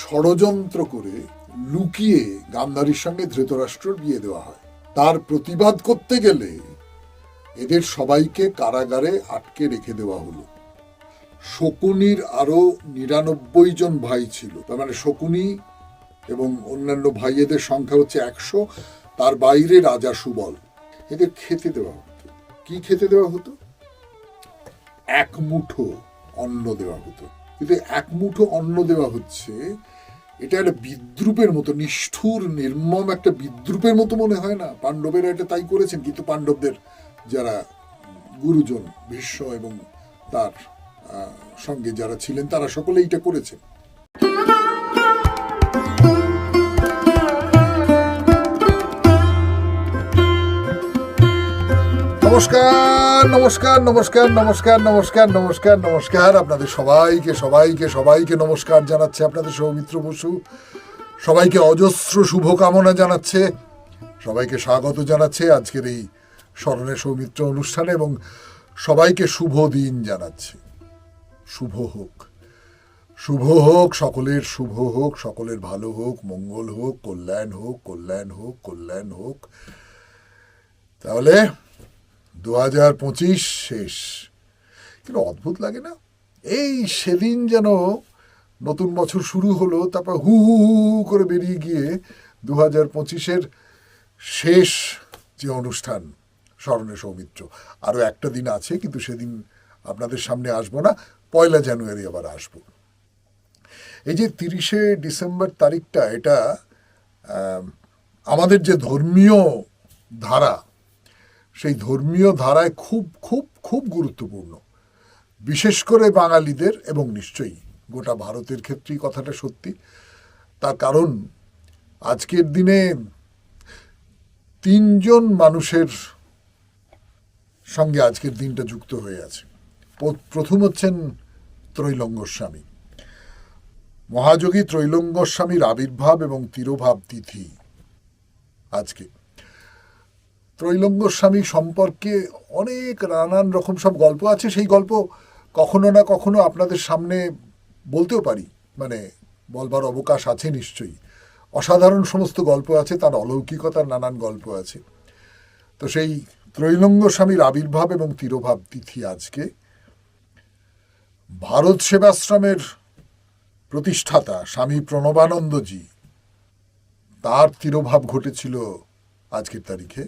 ষড়যন্ত্র করে লুকিয়ে গান্ধারীর সঙ্গে ধৃতরাষ্ট্রর বিয়ে দেওয়া হয়। তার প্রতিবাদ করতে গেলে এদের সবাইকে কারাগারে আটকে রেখে দেওয়া হলো। শকুনির আরো 99 জন ভাই ছিল, তার মানে শকুনি এবং অন্যান্য ভাইয়েদের সংখ্যা হচ্ছে 100। তার বাইরে রাজা সুবল। এদের খেতে দেওয়া হতো। কি খেতে দেওয়া হতো? এক মুঠো অন্ন দেওয়া হতো। কিন্তু এক মুঠো অন্ন দেওয়া হচ্ছে, এটা একটা বিদ্রুপের মতো, নিষ্ঠুর নির্মম একটা বিদ্রুপের মতো মনে হয় না? পাণ্ডবেরা এটা তাই করেছেন, কিন্তু পাণ্ডবদের যারা গুরুজন ভীষ্ম এবং তার সঙ্গে যারা ছিলেন তারা সকলে এটা করেছেন। নমস্কার নমস্কার নমস্কার নমস্কার নমস্কার নমস্কার নমস্কার আপনাদের সবাইকে সবাইকে সবাইকে নমস্কার জানাচ্ছে আপনাদের সৌমিত্র বসু। সবাইকে অজস্র শুভকামনা জানাচ্ছে, সবাইকে স্বাগত জানাচ্ছে আজকের এই স্মরণে সৌমিত্র অনুষ্ঠানে, এবং সবাইকে শুভ দিন জানাচ্ছে। শুভ হোক, শুভ হোক, সকলের শুভ হোক, সকলের ভালো হোক, মঙ্গল হোক, কল্যাণ হোক, কল্যাণ হোক, কল্যাণ হোক। তাহলে 2025 শেষ। কিন্তু অদ্ভুত লাগে না? এই সেদিন যেন নতুন বছর শুরু হলো, তারপর হু হু হু করে বেরিয়ে গিয়ে 2025-এর শেষ যে অনুষ্ঠান স্মরণে সৌমিত্র, আরও একটা দিন আছে, কিন্তু সেদিন আপনাদের সামনে আসবো না, 1 জানুয়ারি আবার আসবো। এই যে 30শে ডিসেম্বর তারিখটা, এটা আমাদের যে ধর্মীয় ধারা, সেই ধর্মীয় ধারায় খুব খুব খুব গুরুত্বপূর্ণ, বিশেষ করে বাঙালিদের, এবং নিশ্চয়ই গোটা ভারতের ক্ষেত্রেই কথাটা সত্যি। তার কারণ আজকের দিনে 3 জন মানুষের সঙ্গে আজকের দিনটা যুক্ত হয়ে আছে। প্রথম হচ্ছেন ত্রৈলঙ্গ স্বামী, মহাযোগী ত্রৈলঙ্গ স্বামীর আবির্ভাব এবং তিরোভাব তিথি আজকে। ত্রৈলঙ্গ স্বামী সম্পর্কে অনেক নানান রকম সব গল্প আছে, সেই গল্প কখনো না কখনো আপনাদের সামনে বলতেও পারি, মানে বলবার অবকাশ আছে নিশ্চয়ই। অসাধারণ সমস্ত গল্প আছে, তার অলৌকিকতার নানান গল্প আছে। তো সেই ত্রৈলঙ্গ স্বামীর আবির্ভাব এবং তিরোভাব তিথি আজকে। ভারত সেবাশ্রমের প্রতিষ্ঠাতা স্বামী প্রণবানন্দজি, তার তিরোভাব ঘটেছিল আজকের তারিখে।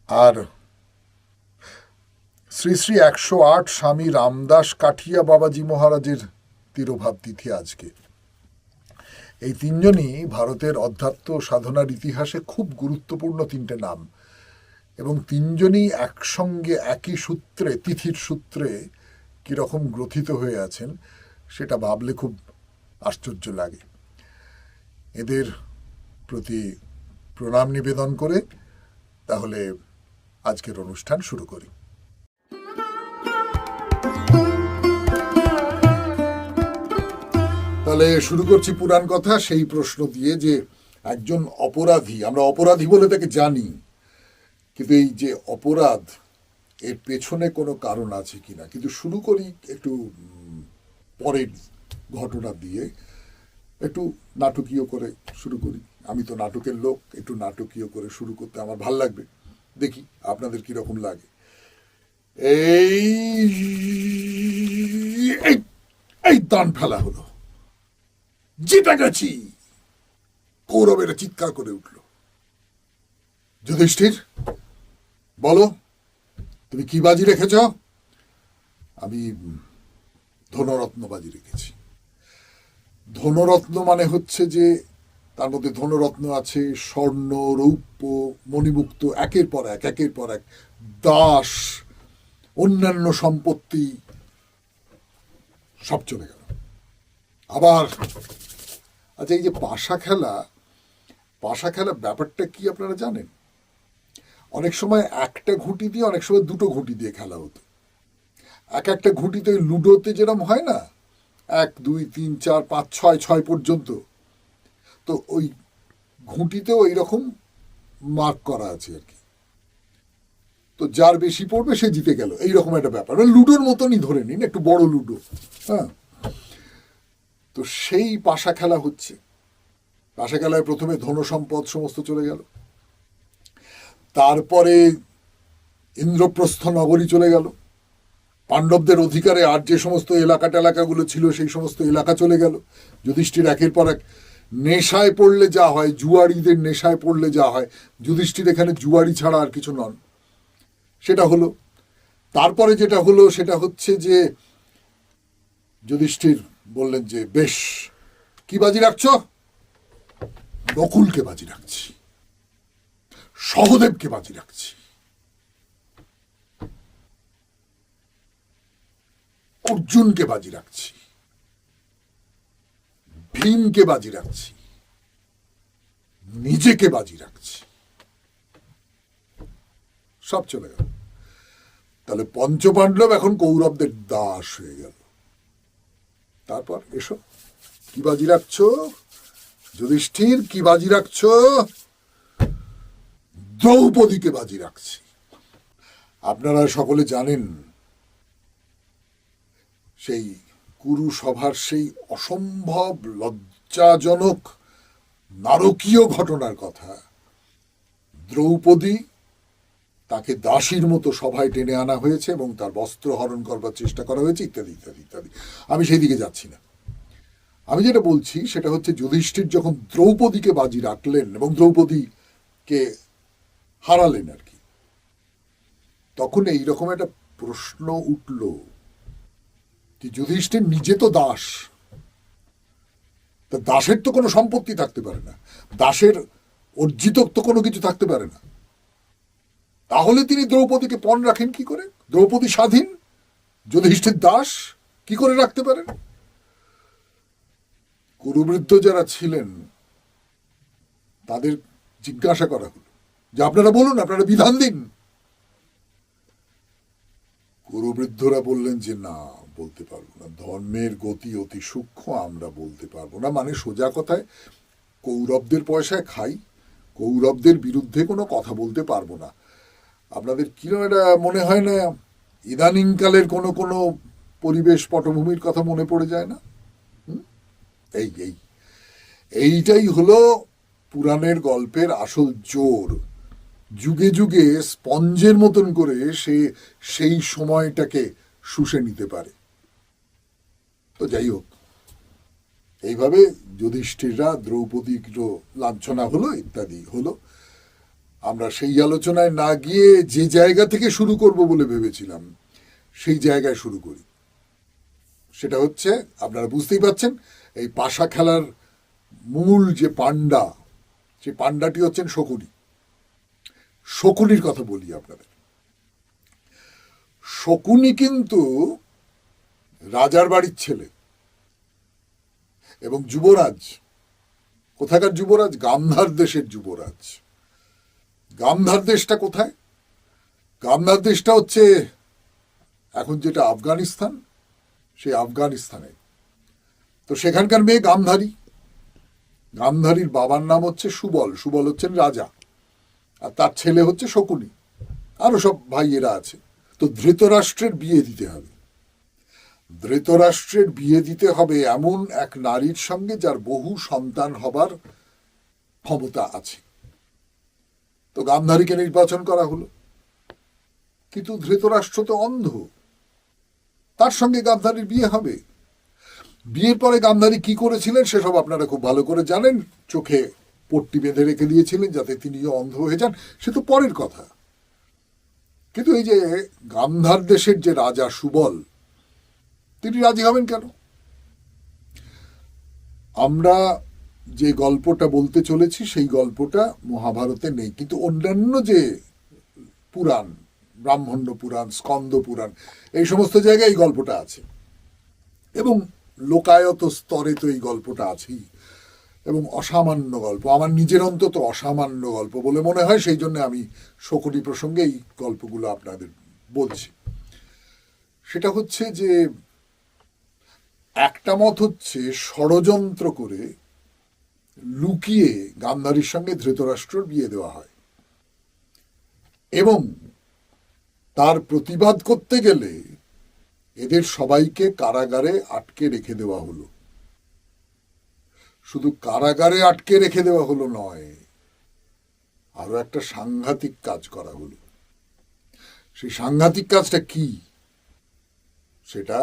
আর শ্রী শ্রী 108 স্বামী রামদাস কাঠিয়া বাবাজি মহারাজের তিরোভাব তিথি আজকে। এই 3 জনই ভারতের অধ্যাত্ম সাধনার ইতিহাসে খুব গুরুত্বপূর্ণ 3টে নাম, এবং 3 জনই একসঙ্গে একই সূত্রে, তিথির সূত্রে কীরকম গ্রথিত হয়ে আছেন সেটা ভাবলে খুব আশ্চর্য লাগে। এদের প্রতি প্রণাম নিবেদন করে তাহলে আজকের অনুষ্ঠান শুরু করি। তাহলে শুরু করছি পুরাণ কথা, সেই প্রশ্ন দিয়ে যে একজন অপরাধী, আমরা অপরাধী বলে তাকে জানি, কিন্তু এই যে অপরাধ, এর পেছনে কোনো কারণ আছে কিনা। কিন্তু শুরু করি একটু পরের ঘটনা দিয়ে, একটু নাটকীয় করে শুরু করি। আমি তো নাটকের লোক, একটু নাটকীয় করে শুরু করতে আমার ভাল লাগবে, দেখি আপনাদের কিরকম লাগে। এই দান ফেলা হলো, জিতে গেছি, কৌরবেরা চিৎকার করে উঠল। যুধিষ্ঠির, বলো তুমি কি বাজি রেখেছ? আমি ধনরত্ন বাজি রেখেছি। ধনরত্ন মানে হচ্ছে যে তার মধ্যে ধনরত্ন আছে, স্বর্ণ, রৌপ্য, মণিমুক্ত, একের পর এক, একের পর এক, দাস, অন্যান্য সম্পত্তি সব চলে গেল। আবার আচ্ছা, এই যে পাশা খেলা, পাশা খেলা ব্যাপারটা কি আপনারা জানেন? অনেক সময় একটা ঘুঁটি দিয়ে, অনেক সময় 2টো ঘুঁটি দিয়ে খেলা হতো। একটা ঘুঁটিতে লুডোতে যেরকম হয় না, 1 2 3 4 5 6 6 পর্যন্ত, তো ওই ঘুঁটিতেও এইরকম মার্ক করা আছে আর কি। তো যার বেশি পড়বে সে জিতে গেল, এইরকম একটা ব্যাপার। লুডোর মতনই ধরে নিন, একটু বড় লুডো। হ্যাঁ, তো সেই পাশা খেলা হচ্ছে। পাশা খেলায় প্রথমে ধন সম্পদ সমস্ত চলে গেল, তারপরে ইন্দ্রপ্রস্থ নগরী চলে গেল, পাণ্ডবদের অধিকারে আর যে সমস্ত এলাকাগুলো ছিল সেই সমস্ত এলাকা চলে গেল। যুধিষ্ঠির একের পর এক নেশায় পড়লে যা হয়, জুয়ারিদের নেশায় পড়লে যা হয়, যুধিষ্ঠির এখানে জুয়ারি ছাড়া আর কিছু নন, সেটা হলো। তারপরে যেটা হলো সেটা হচ্ছে যে যুধিষ্ঠির বললেন যে বেশ, কি বাজি রাখছ? নকুলকে বাজি রাখছি, সহদেবকে বাজি রাখছি, অর্জুনকে বাজি রাখছি, ভীমকে বাজি রাখছি, নিজেকে বাজি রাখছি। সব চলে গেল। তাহলে পঞ্চপাণ্ডব এখন কৌরবদের দাস হয়ে গেল। তারপর এসো, কি বাজি রাখছ? যুধিষ্ঠির, কি বাজি রাখছ? দ্রৌপদীকে বাজি রাখছি। আপনারা সকলে জানেন সেই কুরু সভার সেই অসম্ভব লজ্জাজনক নারকীয় ঘটনার কথা। দ্রৌপদী, তাকে দাসীর মতো সভায় টেনে আনা হয়েছে এবং তার বস্ত্র হরণ করবার চেষ্টা করা হয়েছে, ইত্যাদি ইত্যাদি ইত্যাদি। আমি সেই দিকে যাচ্ছি না। আমি যেটা বলছি সেটা হচ্ছে যুধিষ্ঠির যখন দ্রৌপদীকে বাজি রাখলেন এবং দ্রৌপদীকে হারালেন আর কি, তখন এইরকম একটা প্রশ্ন উঠল যে যুধিষ্ঠির নিজে তো দাস, তা দাসের তো কোনো সম্পত্তি থাকতে পারে না, দাসের অর্জিত তো কোনো কিছু থাকতে পারে না, তাহলে তিনি দ্রৌপদীকে পণ রাখেন কি করে? দ্রৌপদী স্বাধীন, যুধিষ্ঠির দাস, কি করে রাখতে পারেন? কুরুবৃদ্ধ যারা ছিলেন তাদের জিজ্ঞাসা করা হলো যে আপনারা বলুন, আপনারা বিধান দিন। কুরুবৃদ্ধরা বললেন যে না, বলতে পারবো না, ধর্মের গতি অতি সূক্ষ্ম, আমরা বলতে পারবো না। মানে সোজা কথায়, কৌরবদের পয়সায় খাই, কৌরবদের বিরুদ্ধে কোনো কথা বলতে পারবো না। আপনাদের কিরকম এটা মনে হয় না ইদানিংকালের কোনো কোনো পরিবেশ পটভূমির কথা মনে পড়ে যায় না? এই এই এইটাই হলো পুরাণের গল্পের আসল জোর। যুগে যুগে স্পঞ্জের মতন করে সে সেই সময়টাকে শুষে নিতে পারে। তো যাই হোক, এইভাবে যুধিষ্ঠিররা দ্রৌপদীর লাঞ্ছনা হলো, ইত্যাদি হলো। আমরা সেই আলোচনায় না গিয়ে যে জায়গা থেকে শুরু করব বলে ভেবেছিলাম সেই জায়গায় শুরু করি। সেটা হচ্ছে, আপনারা বুঝতেই পাচ্ছেন, এই পাশা খেলার মূল যে পাণ্ডা, সেই পাণ্ডাটি হচ্ছেন শকুনি। শকুনির কথা বলি আপনাদের। শকুনি কিন্তু রাজার বাড়ির ছেলে এবং যুবরাজ। কোথাকার যুবরাজ? গান্ধার দেশের যুবরাজ। গান্ধার দেশটা কোথায়? গান্ধার দেশটা হচ্ছে এখন যেটা আফগানিস্তান, সেই আফগানিস্তানে। তো সেখানকার মেয়ে গান্ধারী। গান্ধারীর বাবার নাম হচ্ছে সুবল, সুবল হচ্ছেন রাজা, আর তার ছেলে হচ্ছে শকুনি, আরো সব ভাইয়েরা আছে। তো ধৃতরাষ্ট্রের বিয়ে দিতে হবে। ধৃতরাষ্ট্রের বিয়ে দিতে হবে এমন এক নারীর সঙ্গে যার বহু সন্তান হবার ক্ষমতা আছে। তো গান্ধারীকে নির্বাচন করা হলো, কিন্তু ধৃতরাষ্ট্র তো অন্ধ, তার সঙ্গে গান্ধারীর বিয়ে হবে। বিয়ের পরে গান্ধারী কি করেছিলেন সেসব আপনারা খুব ভালো করে জানেন। চোখে পট্টি বেঁধে রেখে দিয়েছিলেন যাতে তিনিও অন্ধ হয়ে যান, সে তো পরের কথা। কিন্তু এই যে গান্ধার দেশের যে রাজা সুবল, তিনি রাজি হবেন কেন? আমরা যে গল্পটা বলতে চলেছি সেই গল্পটা মহাভারতে নেই, কিন্তু অন্যান্য যে পুরাণ, ব্রাহ্মণ্য পুরাণ, স্কন্দ পুরাণ, এই সমস্ত জায়গায় এই গল্পটা আছে এবং লোকায়ত স্তরে তো এই গল্পটা আছেই। এবং অসামান্য গল্প, আমার নিজের অন্তত অসামান্য গল্প বলে মনে হয়, সেই জন্য আমি শকুনি প্রসঙ্গে এই গল্পগুলো আপনাদের বলছি। সেটা হচ্ছে যে একটা মত হচ্ছে ষড়যন্ত্র করে লুকিয়ে গান্ধারীর সঙ্গে ধৃতরাষ্ট্রর বিয়ে দেওয়া হয় এবং তার প্রতিবাদ করতে গেলে এদের সবাইকে কারাগারে আটকে রেখে দেওয়া হলো। শুধু কারাগারে আটকে রেখে দেওয়া হলো নয়, আরো একটা সাংঘাতিক কাজ করা হলো। সেই সাংঘাতিক কাজটা কি সেটা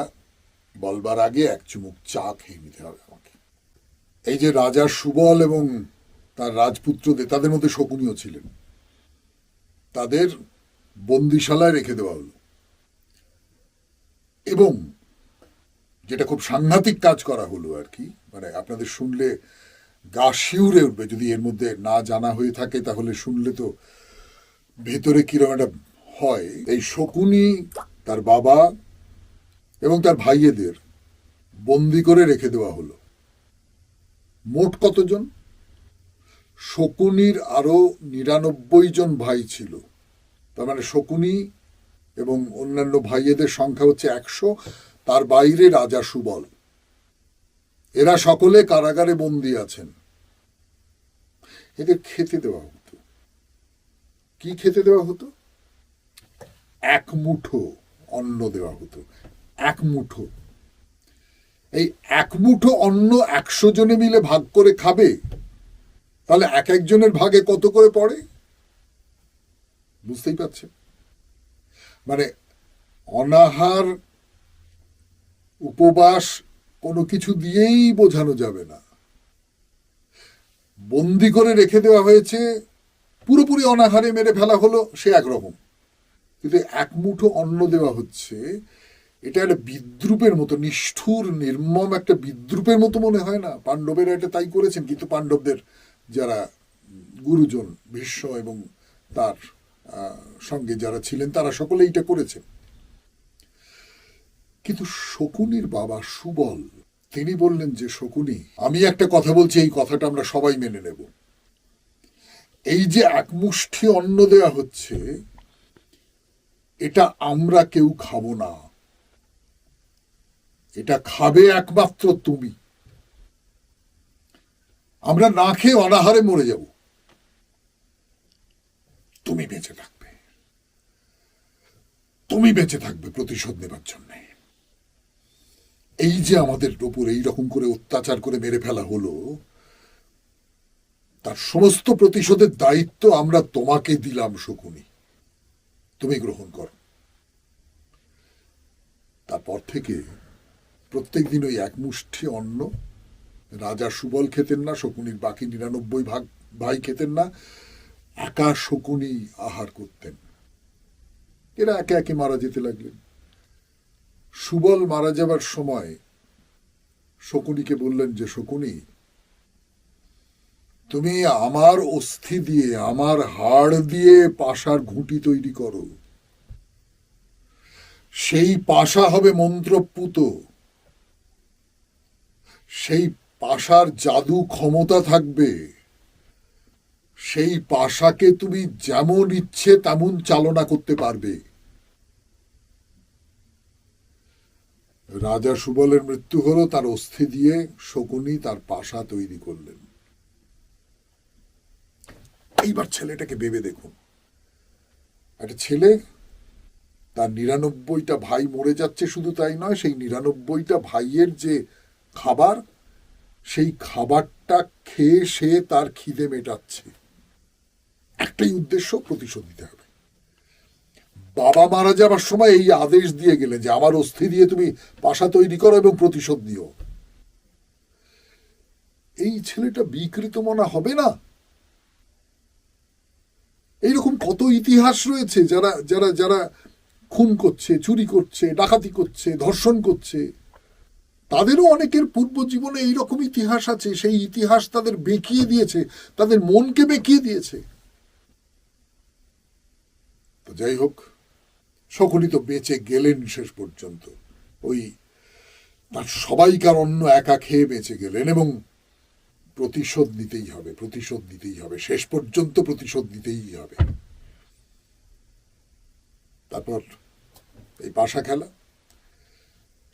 বলবার আগে এক চুমুক চা খেয়ে নিতে হবে আমাকে। এই যে রাজা সুবল এবং তার রাজপুত্রদের, তাদের মধ্যে শকুনিও ছিলেন, তাদের বন্দিশালায় রেখে দেওয়া হলো। এবং যেটা খুব সাংঘাতিক কাজ করা হলো আর কি, মানে আপনাদের শুনলে গা শিউরে উঠবে, যদি এর মধ্যে না জানা হয়ে থাকে তাহলে শুনলে তো ভেতরে কিরকম একটা হয়। এই শকুনি তার বাবা এবং তার ভাইয়েদের বন্দি করে রেখে দেওয়া হলো। মোট কতজন? শকুনির আরো 99 জন ভাই ছিল, তার মানে শকুনি এবং অন্যান্য ভাইয়েদের সংখ্যা হচ্ছে 100, তার বাইরে রাজা সুবল, এরা সকলে কারাগারে বন্দী আছেন। এদের খেতে দেওয়া হতো। কি খেতে দেওয়া হতো? এক মুঠো অন্ন দেওয়া হতো, এক মুঠো। এই এক মুঠো অন্ন 100 জনে মিলে ভাগ করে খাবে, তাহলে এক একজনের ভাগে কত করে পড়ে বুঝতেই পারছেন। মানে অনাহার, উপবাস কোনো কিছু দিয়েই বোঝানো যাবে না। বন্দি করে রেখে দেওয়া হয়েছে, পুরোপুরি অনাহারে মেরে ফেলা হলো, সে একরকম, কিন্তু এক মুঠো অন্ন দেওয়া হচ্ছে, এটা একটা বিদ্রুপের মতো, নিষ্ঠুর নির্মম একটা বিদ্রুপের মতো মনে হয় না? পাণ্ডবেরা এটা তাই করেছেন, কিন্তু পাণ্ডবদের যারা গুরুজন ভীষ্ম এবং তার সঙ্গে যারা ছিলেন তারা সকলে এটা করেছেন। কিন্তু শকুনির বাবা সুবল তিনি বললেন যে, শকুনি, আমি একটা কথা বলছি, এই কথাটা আমরা সবাই মেনে নেব। এই যে এক মুষ্টি অন্ন দেওয়া হচ্ছে, এটা আমরা কেউ খাবো না, এটা খাবে একমাত্র তুমি। আমরা না খেয়ে অনাহারে মরে যাব, তুমি বেঁচে থাকবে, তুমি বেঁচে থাকবে প্রতিশোধ নেবার জন্য। এই যে আমাদের উপর এইরকম করে অত্যাচার করে মেরে ফেলা হলো, তার সমস্ত প্রতিশোধের দায়িত্ব আমরা তোমাকে দিলাম শকুনি, তুমি গ্রহণ করো। তারপর থেকে প্রত্যেক দিন ওই এক মুষ্টি অন্ন রাজা সুবল খেতেন না, শকুনির বাকি 99 ভাই খেতেন না, একা শকুনি আহার করতেন। এরা একে একে মারা যেতে লাগলেন। সুবল মারা যাবার সময় শকুনিকে বললেন যে, শকুনি, তুমি আমার অস্থি দিয়ে, আমার হাড় দিয়ে পাশার ঘুঁটি তৈরি করো, সেই পাশা হবে মন্ত্রপুত, সেই পাশার জাদু ক্ষমতা থাকবে, সেই পাশাকে তুমি যেমন ইচ্ছে তেমন চালনা করতে পারবে। রাজা সুবলের মৃত্যু হলো, তার অস্থি দিয়ে শকুনি তার পাশা তৈরি করলেন। এইবার ছেলেটাকে ভেবে দেখুন, একটা ছেলে, তার 99টা ভাই মরে যাচ্ছে, শুধু তাই নয়, সেই 99টা ভাইয়ের যে খাবার, সেই খাবারটা খেয়ে সে তার খিদে মেটাচ্ছে। একটাই উদ্দেশ্য, প্রতিশোধ দিতে হবে। বাবা মারা যাবার সময় এই আদেশ দিয়ে গেলেন যে, আমার অস্থি দিয়ে তুমি পাশা তৈরি করো এবং প্রতিশোধ দিও। এই ছেলেটা বিকৃত মনা হবে না? এইরকম কত ইতিহাস রয়েছে, যারা যারা যারা খুন করছে, চুরি করছে, ডাকাতি করছে, ধর্ষণ করছে, তাদেরও অনেকের পূর্ব জীবনে এইরকম ইতিহাস আছে। সেই ইতিহাস তাদের বেঁকিয়ে দিয়েছে, তাদের মনকে বেঁকিয়ে দিয়েছে। তো যাই হোক, শকুনি তো বেঁচে গেলেন শেষ পর্যন্ত, ওই তার সবাইকার অন্ন একা খেয়ে বেঁচে গেলেন। এবং প্রতিশোধ নিতেই হবে, প্রতিশোধ নিতেই হবে, শেষ পর্যন্ত প্রতিশোধ নিতেই হবে। তারপর এই পাশা খেলা,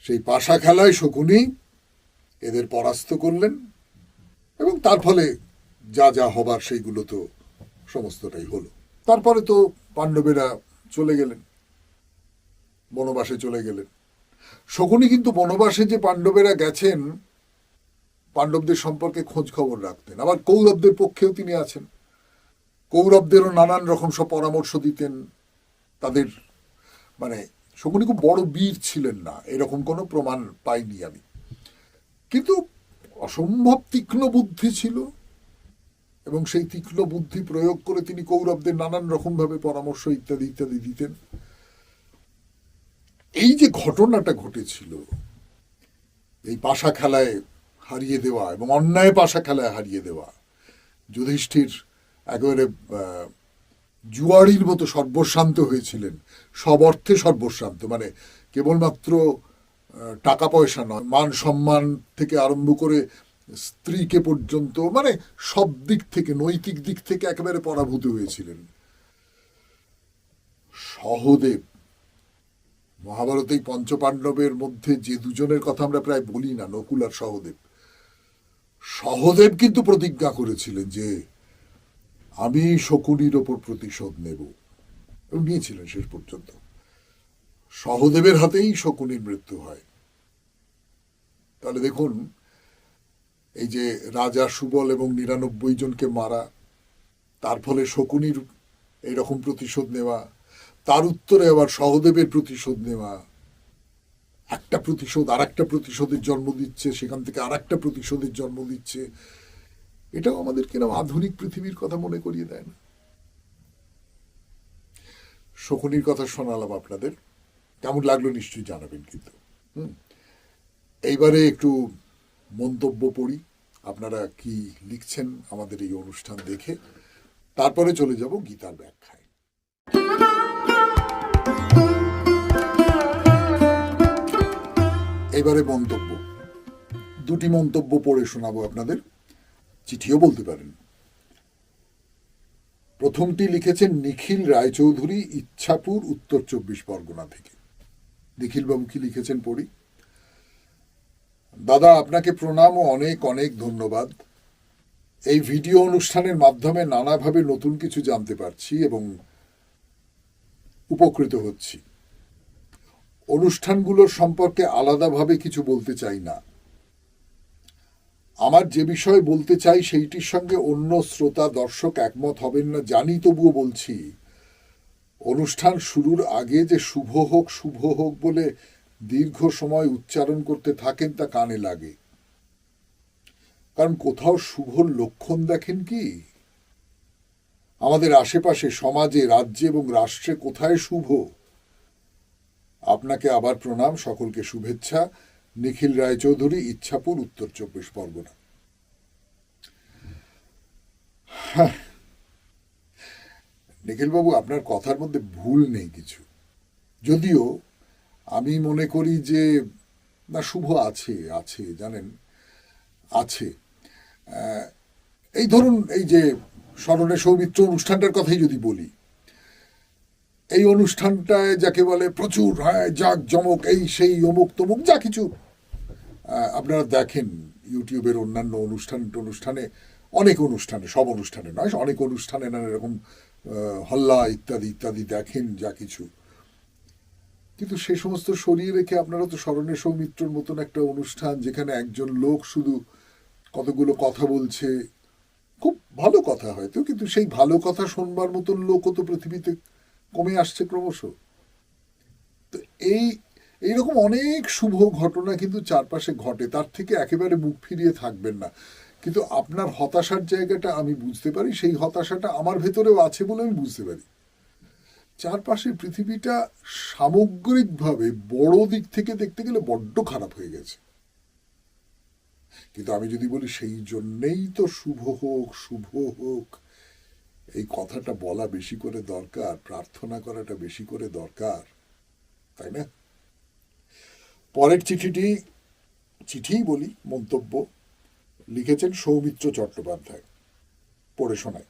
সেই পাশা খেলায় শকুনি এদের পরাস্ত করলেন, এবং তার ফলে যা যা হবার সেইগুলো তো সমস্তটাই হলো। তারপরে তো পাণ্ডবেরা চলে গেলেন, বনবাসে চলে গেলেন। শকুনি কিন্তু বনবাসে যে পাণ্ডবেরা গেছেন পাণ্ডবদের সম্পর্কে খোঁজ খবর রাখতেন, আবার কৌরবদের পক্ষেও তিনি আছেন, কৌরবদেরও নানান রকম সব পরামর্শ দিতেন তাদের। মানে শকুনি খুব বড় বীর ছিলেন না এরকম কোনো প্রমাণ পাইনি আমি, কিন্তু অসম্ভব তীক্ষ্ণ বুদ্ধি ছিল, এবং সেই তীক্ষ্ণ বুদ্ধি প্রয়োগ করে তিনি কৌরবদের নানান রকম ভাবে পরামর্শ ইত্যাদি ইত্যাদি দিতেন। এই যে ঘটনাটা ঘটেছিল, এই পাশা খেলায় হারিয়ে দেওয়া এবং অন্যায় পাশা খেলায় হারিয়ে দেওয়া, যুধিষ্ঠির একেবারে জুয়ারির মতো সর্বশান্ত হয়েছিলেন, সব অর্থে সর্বশান্ত, মানে কেবলমাত্র টাকা পয়সা নয়, মান সম্মান থেকে আরম্ভ করে স্ত্রীকে পর্যন্ত, মানে সব দিক থেকে, নৈতিক দিক থেকে একেবারে পরাভূত হয়েছিলেন। সহদেব, মহাভারতেই পঞ্চপাণ্ডবের মধ্যে যে দুজনের কথা আমরা প্রায় বলি না, নকুল আর সহদেব, সহদেব কিন্তু প্রতিজ্ঞা করেছিলেন যে আমি শকুনির ওপর প্রতিশোধ নেব, এবং নিয়েছিলেন শেষ পর্যন্ত। সহদেবের হাতেই শকুনির মৃত্যু হয়। তাহলে দেখুন, এই যে রাজা সুবল এবং ৯৯ জনকে মারা, তার ফলে শকুনির এইরকম প্রতিশোধ নেওয়া, তার উত্তরে আবার সহদেবের প্রতিশোধ নেওয়া, একটা প্রতিশোধ আর একটা প্রতিশোধের জন্ম দিচ্ছে, সেখান থেকে আর একটা প্রতিশোধের জন্ম দিচ্ছে। এটাও আমাদের কিরকম আধুনিক পৃথিবীর কথা মনে করিয়ে দেয় না? শকুনির কথা শোনালাম আপনাদের, কেমন লাগলো নিশ্চয়ই জানাবেন। কিন্তু এইবারে একটু মন্তব্য পড়ি, আপনারা কি লিখছেন আমাদের এই অনুষ্ঠান দেখে, তারপরে চলে যাব গীতার ব্যাখ্যায়। এবারে মন্তব্য, দুটি মন্তব্য পড়ে শোনাবো আপনাদের, চিঠিও বলতে পারেন। প্রথমটি লিখেছেন নিখিল রায়চৌধুরী, ইচ্ছাপুর, উত্তর ২৪ পরগনা থেকে। নিখিল বাবু কি লিখেছেন পড়ি। দাদা, আপনাকে প্রণাম ও অনেক অনেক ধন্যবাদ। এই ভিডিও অনুষ্ঠানের মাধ্যমে নানাভাবে নতুন কিছু জানতে পারছি এবং উপকৃত হচ্ছি। অনুষ্ঠানগুলোর সম্পর্কে আলাদাভাবে কিছু বলতে চাই না। আমার যে বিষয় বলতে চাই সেইটির সঙ্গে অন্য শ্রোতা দর্শক একমত হবেন না জানি, তবুও বলছি। অনুষ্ঠান শুরুর আগে যে শুভ হোক বলে দীর্ঘ সময় উচ্চারণ করতে থাকেন, তা কানে লাগে। কারণ কোথাও শুভর লক্ষণ দেখেন কি? আমাদের আশেপাশে, সমাজে, রাজ্যে এবং রাষ্ট্রে কোথায় শুভ? আপনাকে আবার প্রণাম, সকলকে শুভেচ্ছা। নিখিল রায়চৌধুরী, ইচ্ছাপুর, উত্তর ২৪ পরগনা। নিখিলবাবু, আপনার কথার মধ্যে ভুল নেই কিছু, যদিও আমি মনে করি যে না, শুভ আছে, আছে জানেন, আছে। এই ধরুন, এই যে স্মরণে সৌমিত্র অনুষ্ঠানটার কথাই যদি বলি, এই অনুষ্ঠানটায় যাকে বলে প্রচুর জাক জমক, এই সেই অমুক তমুক যা কিছু আপনারা দেখেন ইউটিউবের অন্যান্য অনুষ্ঠানে, অনেক অনুষ্ঠানে, সব অনুষ্ঠানে নয়, অনেক অনুষ্ঠানে নানা এরকম হল্লা ইত্যাদি ইত্যাদি দেখেন যা কিছু। কিন্তু সে সমস্ত সরিয়ে রেখে আপনারা তো স্মরণে সৌমিত্রর মতন একটা অনুষ্ঠান, যেখানে একজন লোক শুধু কতগুলো কথা বলছে, খুব ভালো কথা হয়তো, কিন্তু সেই ভালো কথা শোনবার মতন লোকও তো পৃথিবীতে কমে আসছে ক্রমশ। তো এইরকম অনেক শুভ ঘটনা কিন্তু চারপাশে ঘটে, তার থেকে একেবারে মুখ ফিরিয়ে থাকবেন না। কিন্তু আপনার হতাশার জায়গাটা আমি বুঝতে পারি, সেই হতাশাটা আমার ভেতরেও আছে বলে আমি বুঝতে পারি। চারপাশে পৃথিবীটা সামগ্রিকভাবে বড় দিক থেকে দেখতে গেলে বড্ড খারাপ হয়ে গেছে। কিন্তু আমি যদি বলি সেই জন্যেই তো শুভ হোক এই কথাটা বলা বেশি করে দরকার, প্রার্থনা করাটা বেশি করে দরকার, তাই না? পরের চিঠিই বলি, মন্তব্য লিখেছেন সৌমিত্র চট্টোপাধ্যায়, পড়ে শোনায়।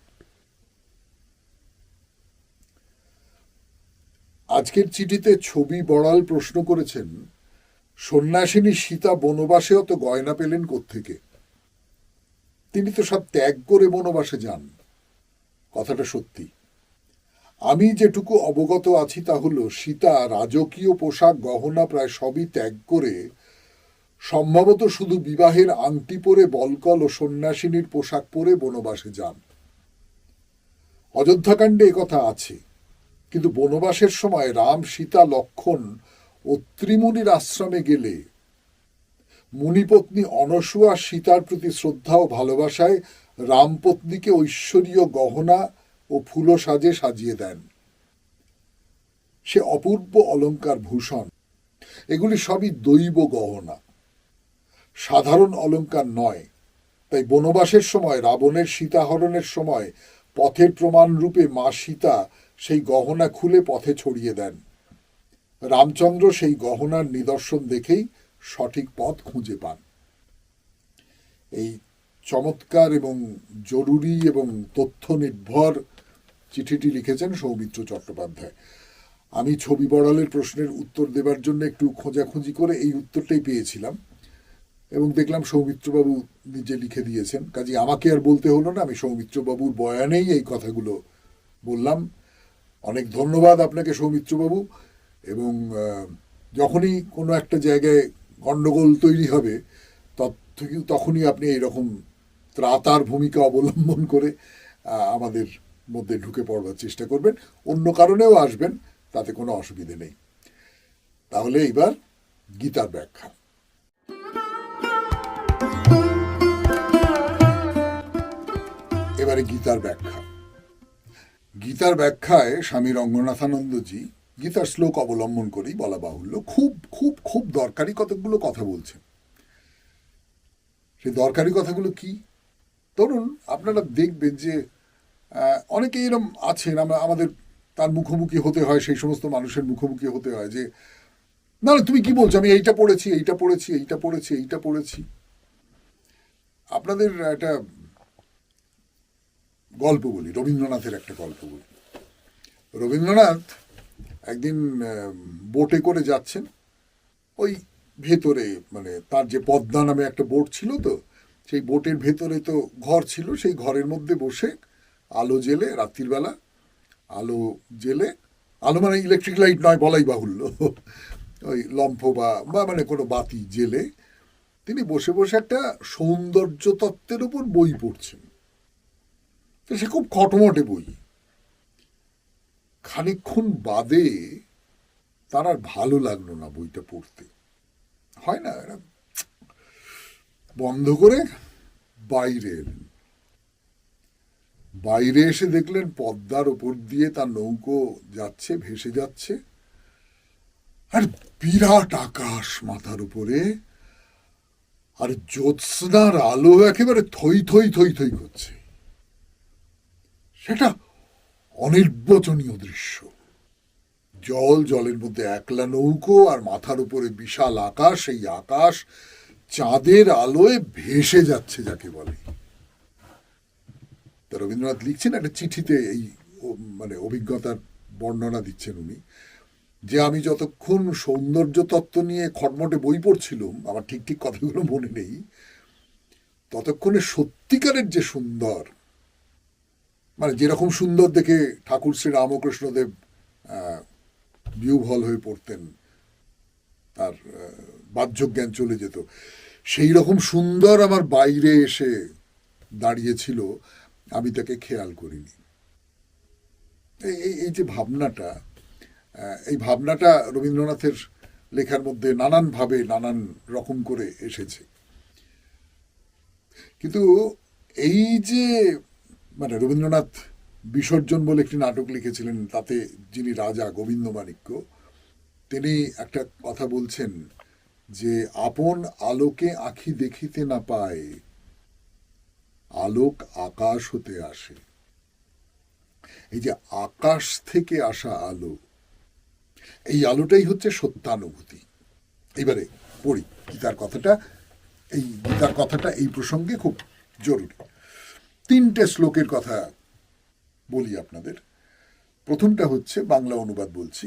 আজকের চিঠিতে ছবি বড়াল প্রশ্ন করেছেন, সন্ন্যাসিনী সীতা বনবাসে অত গয়না পেলেন কোত্থেকে? তিনি তো সব ত্যাগ করে বনবাসে যান। কথাটা সত্যি। আমি যেটুকু অবগত আছি তা হলো, সীতা রাজকীয় পোশাক, গহনা প্রায় সবই ত্যাগ করে সম্ভবত শুধু বিবাহের আংটি পরে বলকল ও সন্ন্যাসিনীর পোশাক পরে বনবাসে যান। অযোধ্যাকাণ্ডে একথা আছে, কিন্তু বনবাসের সময় রাম, সীতা, লক্ষ্মণ ও ত্রিমুনির আশ্রমে গেলে মুনিপত্নী অনসূয়া সীতার প্রতি শ্রদ্ধা ও ভালোবাসায় রামপত্নীকে ঐশ্বরীয় গহনা ও ফুল সাজে সাজিয়ে দেন। সে অপূর্ব অলঙ্কার ভূষণ, এগুলি সবই দৈব গহনা, সাধারণ অলঙ্কার নয়। তাই বনবাসের সময় রাবণের সীতাহরণের সময় পথের প্রমাণ রূপে মা সীতা সেই গহনা খুলে পথে ছড়িয়ে দেন। রামচন্দ্র সেই গহনার নিদর্শন দেখেই সঠিক পথ খুঁজে পান। এই চমৎকার এবং জরুরি এবং তথ্য নির্ভর চিঠিটি লিখেছেন সৌমিত্র চট্টোপাধ্যায়। আমি ছবি বড়ালের প্রশ্নের উত্তর দেবার জন্য একটু খোঁজাখুঁজি করে এই উত্তরটাই পেয়েছিলাম এবং দেখলাম সৌমিত্রবাবু নিজে লিখে দিয়েছেন। কাজে আমাকে আর বলতে হলো না, আমি সৌমিত্রবাবুর বয়ানেই এই কথাগুলো বললাম। অনেক ধন্যবাদ আপনাকে সৌমিত্রবাবু। এবং যখনই কোনো একটা জায়গায় গণ্ডগোল তৈরি হবে তখনই আপনি এইরকম ত্রাতার ভূমিকা অবলম্বন করে আমাদের মধ্যে ঢুকে পড়বার চেষ্টা করবেন। অন্য কারণেও আসবেন, তাতে কোনো অসুবিধে নেই। তাহলে এবার গীতার ব্যাখ্যা। এবারে গীতার ব্যাখ্যা। গীতার ব্যাখ্যায় স্বামী রঙ্গনাথানন্দজি গীতার শ্লোক অবলম্বন করেই বলা বাহুল্য খুব খুব খুব দরকারি কতগুলো কথা বলছেন। সেই দরকারি কথাগুলো কি? ধরুন, আপনারা দেখবেন যে অনেকে এরকম আছেন, আমাদের তার মুখোমুখি হতে হয়, সেই সমস্ত মানুষের মুখোমুখি হতে হয় যে না না তুমি কি বলছো, আমি এইটা পড়েছি, এইটা পড়েছি, এইটা পড়েছি, এইটা পড়েছি। আপনাদের একটা গল্প বলি, রবীন্দ্রনাথের একটা গল্প বলি। রবীন্দ্রনাথ একদিন বোটে করে যাচ্ছেন, ওই ভেতরে মানে তার যে পদ্মা নামে একটা বোট ছিল, তো সেই বোটের ভেতরে তো ঘর ছিল, সেই ঘরের মধ্যে বসে আলো জেলে, রাত্রির বেলা আলো জেলে, আলো মানে ইলেকট্রিক লাইট নয় বলাই বাহুল্য, ওই লম্ফ বা মানে কোনো বাতি জেলে তিনি বসে বসে একটা সৌন্দর্য তত্ত্বের উপর বই পড়ছেন। তো সে খুব খটমটে বই। খানিকক্ষণ বাদে তার আর ভালো লাগলো না বইটা পড়তে, হয় না, বন্ধ করে বাইরে এলেন। বাইরে এসে দেখলেন পদ্মার ওপর দিয়ে তার নৌকো যাচ্ছে, ভেসে যাচ্ছে, আর বিরাট আকাশ মাথার উপরে, আর জ্যোৎস্নার আলো একেবারে থই থই থই থই করছে। সেটা অনির্বচনীয় দৃশ্য। জলের মধ্যে একলা নৌকো, আর মাথার উপরে বিশাল আকাশ, এই আকাশ চাঁদের আলোয় ভেসে যাচ্ছে যাকে বলে। রবীন্দ্রনাথ লিখছেন একটা চিঠিতে, এই মানে অভিজ্ঞতার বর্ণনা দিচ্ছেন উনি, যে আমি যতক্ষণ সৌন্দর্য তত্ত্ব নিয়ে খটমটে বই পড়ছিলাম, আমার ঠিক ঠিক কথাগুলো মনে নেই, ততক্ষণে সত্যিকারের যে সুন্দর, মানে যেরকম সুন্দর দেখে ঠাকুর শ্রী রামকৃষ্ণদেব বিহ্বল হয়ে পড়তেন, তার বাহ্য জ্ঞান চলে যেত, সেই রকম সুন্দর আমার বাইরে এসে দাঁড়িয়েছিল, আমি তাকে খেয়াল করিনি। এই যে ভাবনাটা, এই ভাবনাটা রবীন্দ্রনাথের লেখার মধ্যে নানানভাবে নানান রকম করে এসেছে। কিন্তু এই যে মানে রবীন্দ্রনাথ বিসর্জন বলে একটি নাটক লিখেছিলেন, তাতে যিনি রাজা গোবিন্দমাণিক্য, তিনি একটা কথা বলছেন যে আপন আলোকে আঁখি দেখিতে না পায়, আলোক আকাশ হতে আসে। এই যে আকাশ থেকে আসা আলো, এই আলোটাই হচ্ছে সত্যানুভূতি। এবারে পড়ি গীতার কথাটা। এই গীতার কথাটা এই প্রসঙ্গে খুব জরুরি। 3টে শ্লোকের কথা বলি আপনাদের। প্রথমটা হচ্ছে, বাংলা অনুবাদ বলছি।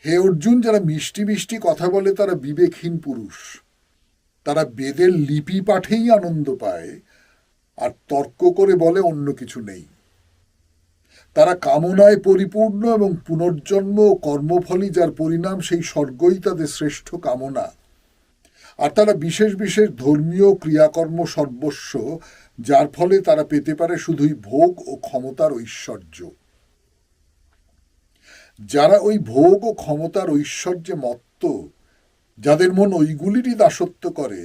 হে অর্জুন, যারা মিষ্টি মিষ্টি কথা বলে তারা বিবেকহীন পুরুষ। তারা বেদের লিপি পাঠেই আনন্দ পায়, আর তর্ক করে বলে অন্য কিছু নেই। তারা কামনায় পরিপূর্ণ, এবং পুনর্জন্ম ও কর্মফলই যার পরিণাম, সেই স্বর্গই তাদের শ্রেষ্ঠ কামনা। আর তারা বিশেষ বিশেষ ধর্মীয় ক্রিয়াকর্ম সর্বস্ব, যার ফলে তারা পেতে পারে শুধুই ভোগ ও ক্ষমতার ঐশ্বর্য। যারা ওই ভোগ ও ক্ষমতার ঐশ্বর্যে মত্ত, যাদের মন ওইগুলিরই দাসত্ব করে,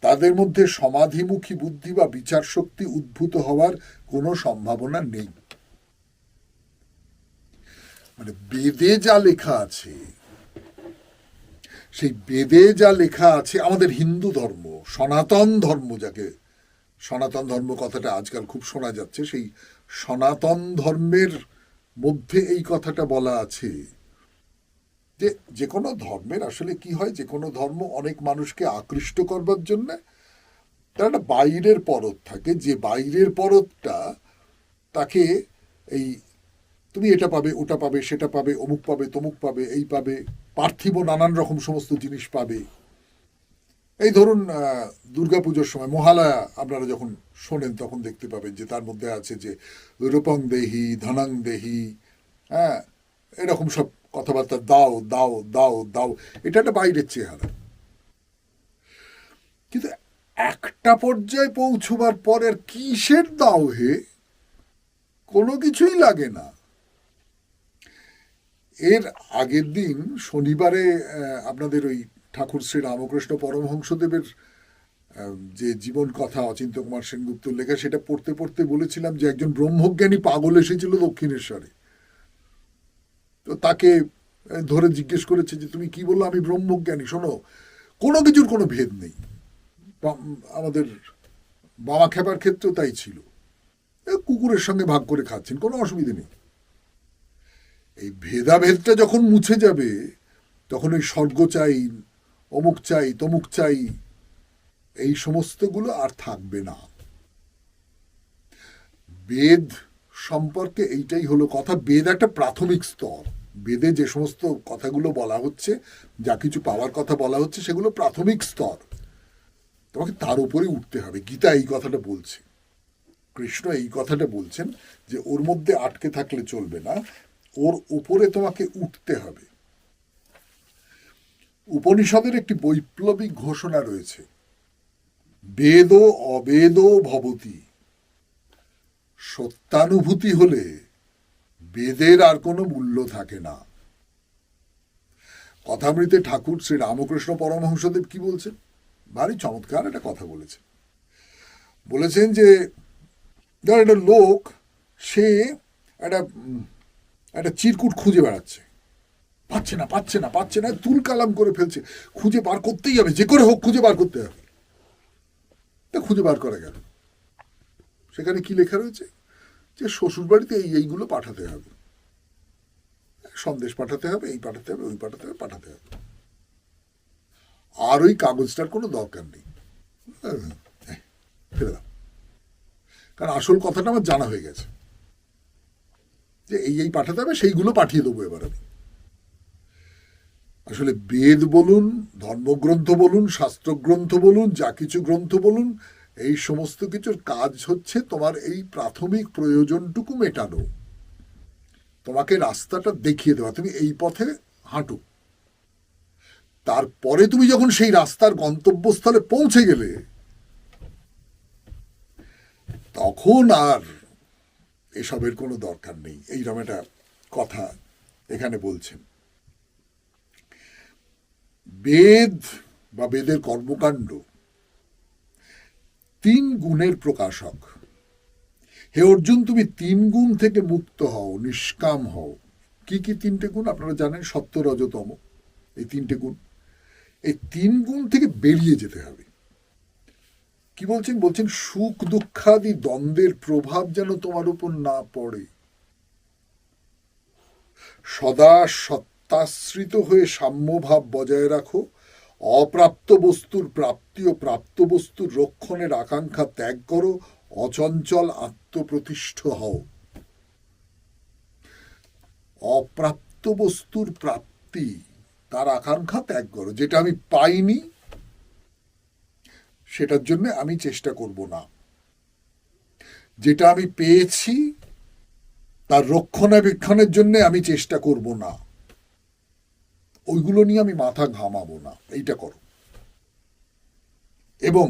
তাদের মধ্যে সমাধিমুখী বুদ্ধি বা বিচার শক্তি উদ্ভূত হওয়ার কোনো সম্ভাবনা নেই। মানে বেদে যা লেখা আছে, সেই বেদে যা লেখা আছে, আমাদের হিন্দু ধর্ম, সনাতন ধর্ম, যাকে সনাতন ধর্ম কথাটা আজকাল খুব শোনা যাচ্ছে, সেই সনাতন ধর্মের মধ্যে এই কথাটা বলা আছে যে যে কোনো ধর্মের আসলে কি হয়, যে কোনো ধর্ম অনেক মানুষকে আকৃষ্ট করবার জন্য তার একটা বাইরের পরত থাকে, যে বাইরের পরতটা তাকে এই তুমি এটা পাবে, ওটা পাবে, সেটা পাবে, অমুক পাবে, তমুক পাবে, এই পাবে, পার্থিব নানান রকম সমস্ত জিনিস পাবে। এই ধরুন দুর্গাপুজোর সময় মহালয়া আপনারা যখন শোনেন তখন দেখতে পাবেন যে তার মধ্যে আছে যে রূপং দেহি, ধনং দেহি, হ্যাঁ, এরকম সব কথাবার্তা, দাও দাও দাও দাও, এটা একটা বাইরের চেহারা। কিন্তু একটা পর্যায়ে পৌঁছবার পর আর কিসের দাও হে, কোনো কিছুই লাগে না। এর আগের দিন শনিবারে আপনাদের ওই ঠাকুর শ্রী রামকৃষ্ণ পরমহংসদেবের যে জীবন কথা অচিন্ত্য কুমার সেনগুপ্ত লেখা, সেটা পড়তে পড়তে বলেছিলাম যে একজন ব্রহ্মজ্ঞানী পাগল এসেছিল দক্ষিণেশ্বরে। তো তাকে ধরে জিজ্ঞেস করেছে যে তুমি কি বললো, আমি ব্রহ্মজ্ঞানী, শোনো কোনো কিছুর কোনো ভেদ নেই। আমাদের বাবা খেপার ক্ষেত্রেও তাই ছিল, কুকুরের সঙ্গে ভাগ করে খাচ্ছেন, কোনো অসুবিধে নেই। এই ভেদাভেদটা যখন মুছে যাবে তখন ওই স্বর্গ চাই, অমুক চাই, তমুক চাই, এই সমস্তগুলো আর থাকবে না। বেদ সম্পর্কে এইটাই হলো কথা। বেদ একটা প্রাথমিক স্তর। বেদে যে সমস্ত কথাগুলো বলা হচ্ছে, যা কিছু পাওয়ার কথা বলা হচ্ছে, সেগুলো প্রাথমিক স্তর, তোমাকে তার উপরে উঠতে হবে। গীতা এই কথাটা বলছে, কৃষ্ণ এই কথাটা বলছেন যে ওর মধ্যে আটকে থাকলে চলবে না, ওর উপরে তোমাকে উঠতে হবে। উপনিষদের একটি বৈপ্লবিক ঘোষণা রয়েছে, বেদ অবেদ ভবতি। সত্যানুভূতি হলে বেদের আর কোনো মূল্য থাকে না। কথামৃতে ঠাকুর শ্রী রামকৃষ্ণ পরমহংসদেব কি বলছেন, ভারী চমৎকার একটা কথা বলেছেন। বলেছেন যে ধর একটা লোক, সে একটা চিরকুট খুঁজে বেড়াচ্ছে, পাচ্ছে না পাচ্ছে না পাচ্ছে না, তুল কালাম করে ফেলছে, খুঁজে বার করতেই হবে, যে করে হোক খুঁজে বার করতে হবে। তা খুঁজে বার করা গেল, সেখানে কি লেখা রয়েছে যে শ্বশুর বাড়িতে এইগুলো পাঠাতে হবে, সন্দেশ পাঠাতে হবে, এই পাঠাতে হবে, ওই পাঠাতে হবে, পাঠাতে হবে, আর ওই কাগজটার কোনো দরকার নেই, ফেলে দাও। কারণ আসল কথাটা আমার জানা হয়ে গেছে যে এই পাঠাতে হবে, সেইগুলো পাঠিয়ে দেবো এবার আমি। আসলে বেদ বলুন, ধর্মগ্রন্থ বলুন, শাস্ত্রগ্রন্থ বলুন, যা কিছু গ্রন্থ বলুন, এই সমস্ত কিছুর কাজ হচ্ছে তোমার এই প্রাথমিক প্রয়োজনটুকু মেটানো, তোমাকে রাস্তাটা দেখিয়ে দেওয়া, তুমি এই পথে হাঁটো। তারপরে তুমি যখন সেই রাস্তার গন্তব্যস্থলে পৌঁছে গেলে, তখন আর এসবের কোনো দরকার নেই। এইরকম একটা কথা এখানে বলছেন। বেদ বা বেদের কর্মকাণ্ড তিন গুণের প্রকাশক। হে অর্জুন, তুমি তিন গুণ থেকে মুক্ত হও, নিষ্কাম হও। কি কি তিনটে গুণ আপনারা জানেন, সত্য রজতম, এই তিনটে গুণ। এই তিন গুণ থেকে বেরিয়ে যেতে হবে। কি বলছেন, বলছেন সুখ দুঃখাদি দ্বন্দ্বের প্রভাব যেন তোমার উপর না পড়ে, সদা সত্যাশ্রিত হয়ে সাম্যভাব বজায় রাখো, অপ্রাপ্ত বস্তুর প্রাপ্তি ও প্রাপ্ত বস্তুর রক্ষণের আকাঙ্ক্ষা ত্যাগ করো, অচঞ্চল আত্মপ্রতিষ্ঠ হও। অপ্রাপ্ত বস্তুর প্রাপ্তি, তার আকাঙ্ক্ষা ত্যাগ করো। যেটা আমি পাইনি সেটার জন্য আমি চেষ্টা করব না, যেটা আমি পেয়েছি তার রক্ষণাবেক্ষণের জন্য আমি চেষ্টা করব না, ওইগুলো নিয়ে আমি মাথা ঘামাবো না, এইটা করো। এবং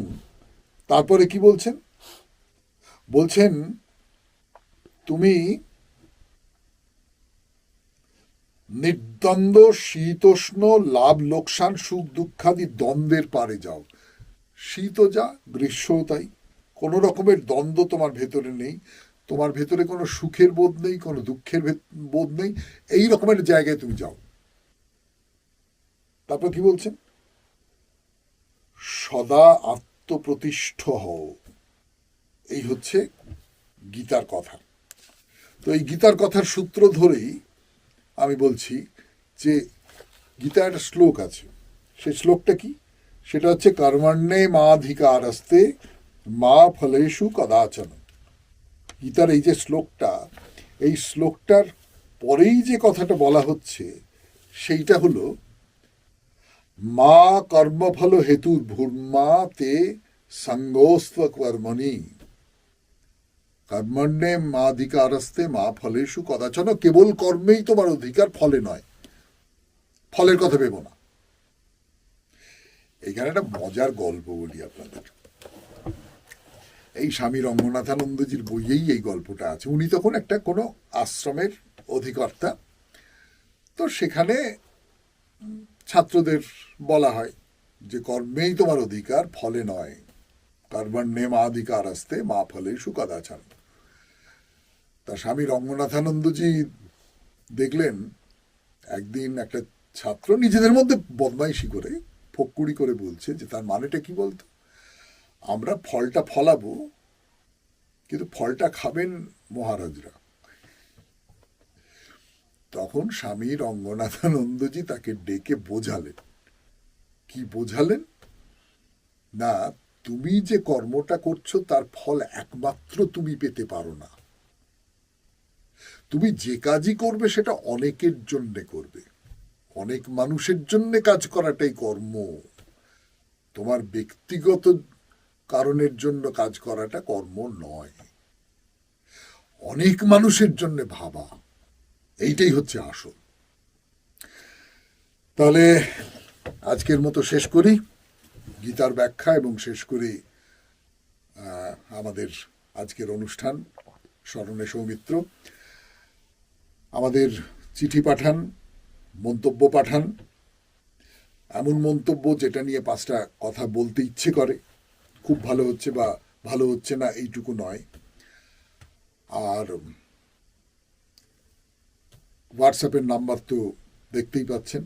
তারপরে কি বলছেন? বলছেন তুমি নির্দ্বন্দ্ব শীতোষ্ণ লাভ লোকসান সুখ দুঃখাদি দ্বন্দ্বের পারে যাও। শীতও যা, গ্রীষ্মও তাই। কোনো রকমের দ্বন্দ্ব তোমার ভেতরে নেই, তোমার ভেতরে কোনো সুখের বোধ নেই, কোনো দুঃখের বোধ নেই, এই রকমের জায়গায় তুমি যাও। তারপর কি বলছেন? সদা আত্মপ্রতিষ্ঠ হও। এই হচ্ছে গীতার কথা। তো এই গীতার কথার সূত্র ধরেই আমি বলছি যে গীতার একটা শ্লোক আছে, সেই শ্লোকটা কি? সেটা হচ্ছে কর্মণ্যে মাধিকারস্তে মা ফলেষু কদাচন। গীতার এই যে শ্লোকটা, এই শ্লোকটার পরেই যে কথাটা বলা হচ্ছে সেইটা হলো মা কর্মফল হেতু ভূর্মা তে সঙ্গোস্ত্ব কর্মণি কর্মণ্যে মাধিকারস্তে মা ফলেষু কদাচন। কেবল কর্মেই তোমার অধিকার, ফলে নয়। ফলের কথা ভেবো না। এইখানে একটা মজার গল্প বলি আপনাদের। এই স্বামী রঙ্গনাথানন্দজির বইয়েই এই গল্পটা আছে। উনি তখন একটা কোনো আশ্রমের অধিকর্তা। তো সেখানে ছাত্রদের বলা হয় যে কর্মেই তোমার অধিকার, ফলে নয়। কর্মণ্যে মাধিকার আসতে মা ফলেষু কদাচন। তা স্বামী রঙ্গনাথানন্দজি দেখলেন একদিন একটা ছাত্র নিজেদের মধ্যে বদমাইশি করে ফক্কুড়ি করে বলছে যে তার মানেটা কি বলতো, আমরা ফলটা ফলাবো কিন্তু ফলটা খাবেন মহারাজরা। তখন স্বামী রঙ্গনাথানন্দজি তাকে ডেকে বোঝালেন। কি বোঝালেন? না, তুমি যে কর্মটা করছো তার ফল একমাত্র তুমি পেতে পারো না। তুমি যে কাজই করবে সেটা অনেকের জন্য করবে, অনেক মানুষের জন্য কাজ করাটাই কর্ম। তোমার ব্যক্তিগত কারণের জন্য কাজ করাটা কর্ম নয়। অনেক মানুষের জন্য ভাবা, এইটাই হচ্ছে আসল। তাহলে আজকের মতো শেষ করি গীতার ব্যাখ্যা এবং শেষ করি আমাদের আজকের অনুষ্ঠান স্মরণে সৌমিত্র। আমাদের চিঠি পাঠান, মন্তব্য পাঠান, এমন মন্তব্য যেটা নিয়ে 5টা কথা বলতে ইচ্ছে করে। খুব ভালো হচ্ছে বা ভালো হচ্ছে না এইটুকু নয়। আর হোয়াটসঅ্যাপের নাম্বার তো দেখতেই পাচ্ছেন।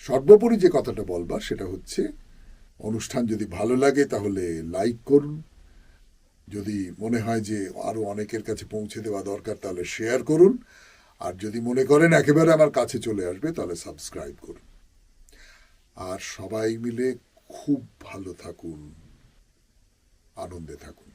সর্বোপরি যে কথাটা বলবার সেটা হচ্ছে অনুষ্ঠান যদি ভালো লাগে তাহলে লাইক করুন, যদি মনে হয় যে আরো অনেকের কাছে পৌঁছে দেওয়া দরকার তাহলে শেয়ার করুন, আর যদি মনে করেন একেবারে আমার কাছে চলে আসবে তাহলে সাবস্ক্রাইব করুন। আর সবাই মিলে খুব ভালো থাকুন, আনন্দে থাকুন।